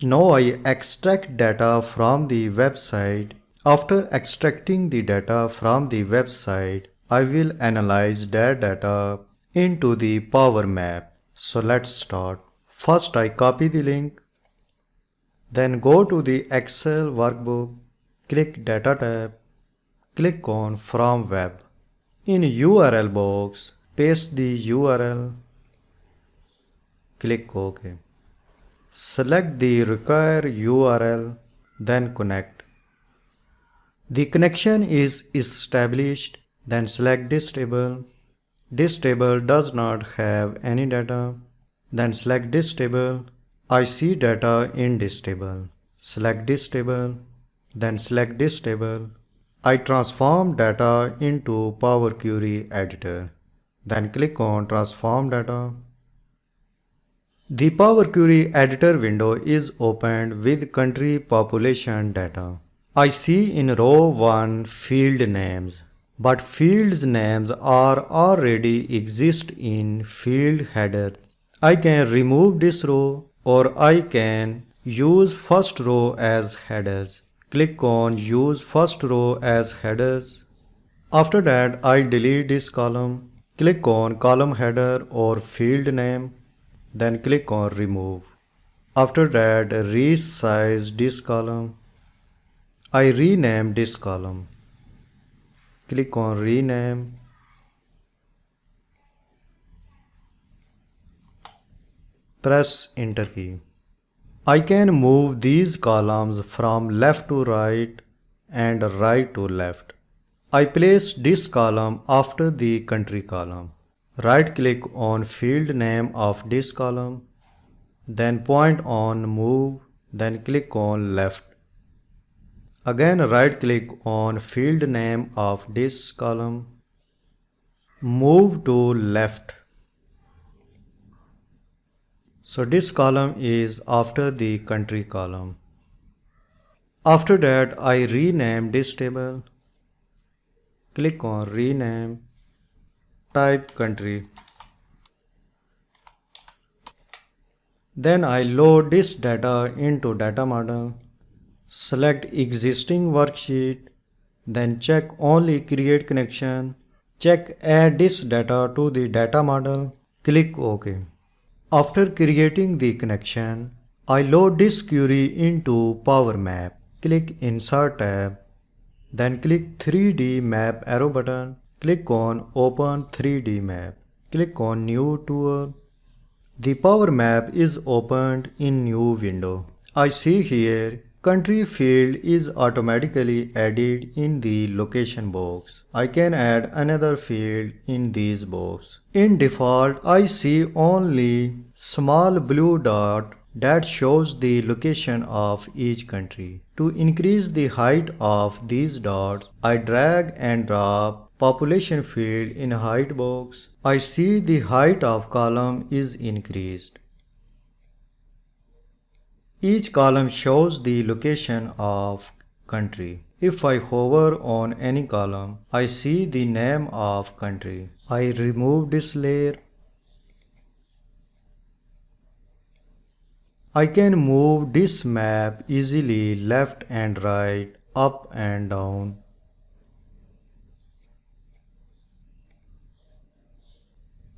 Now I extract data from the website. After extracting the data from the website, I will analyze that data into the Power Map. So let's start. First I copy the link, then go to the Excel workbook, click Data tab, click on From Web. In URL box, paste the URL, click OK. Select the required URL, then connect. The connection is established, then select this table. This table does not have any data. Then select this table. I see data in this table. Select this table, then select this table. I transform data into Power Query editor. Then click on Transform Data. The Power Query editor window is opened with country population data. I see in row 1 field names, but fields names are already exist in field headers. I can remove this row or I can use first row as headers. Click on use first row as headers. After that I delete this column. Click on column header or field name. Then click on remove. After that resize this column. I rename this column. Click on rename. Press enter key. I can move these columns from left to right and right to left. I place this column after the country column. Right click on field name of this column. Then point on move. Then click on left. Again right click on field name of this column. Move to left. So this column is after the country column. After that I rename this table. Click on rename. Type country. Then I load this data into data model. Select existing worksheet. Then check only create connection. Check add this data to the data model. Click OK. After creating the connection, I load this query into Power Map. Click Insert tab. Then click 3D Map arrow button. Click on Open 3D Map. Click on New Tool. The Power Map is opened in new window. I see here country field is automatically added in the location box. I can add another field in this box. In default, I see only small blue dot that shows the location of each country. To increase the height of these dots, I drag and drop population field in height box. I see the height of column is increased. Each column shows the location of country. If I hover on any column, I see the name of country. I remove this layer. I can move this map easily left and right, up and down.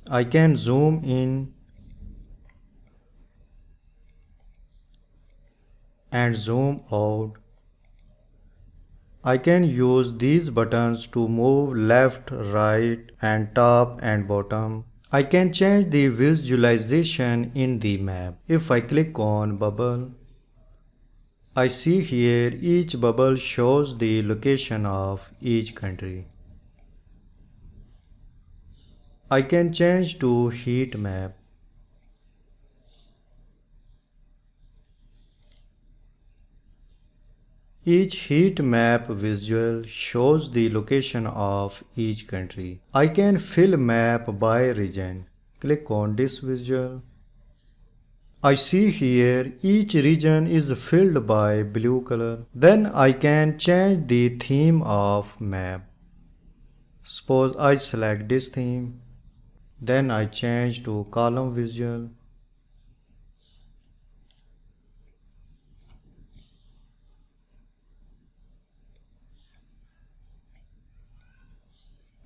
I can zoom in and zoom out. I can use these buttons to move left, right and top and bottom. I can change the visualization in the map. If I click on bubble, I see here each bubble shows the location of each country. I can change to heat map. Each heat map visual shows the location of each country. I can fill map by region. Click on this visual. I see here each region is filled by blue color. Then I can change the theme of map. Suppose I select this theme. Then I change to column visual.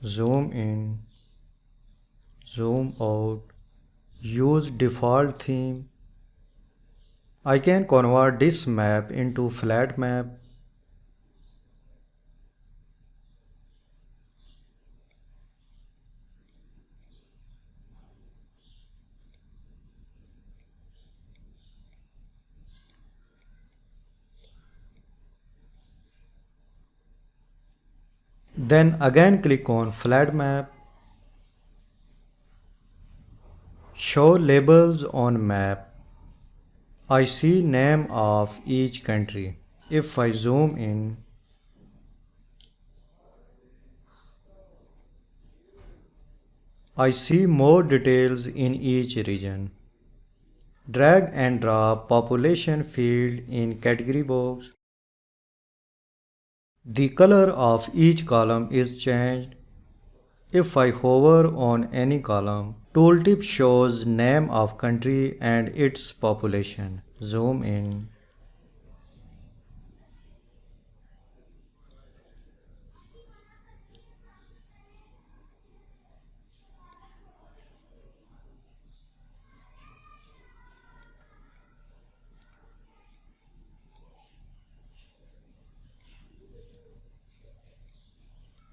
zoom in, zoom out, use default theme. I can convert this map into flat map. Then again click on flat map. Show labels on map. I see name of each country. If I zoom in, I see more details in each region. Drag and drop population field in category box. The color of each column is changed. If I hover on any column, tooltip shows name of country and its population. Zoom in.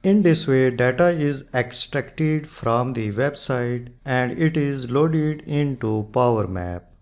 In this way, data is extracted from the website and it is loaded into Power Map.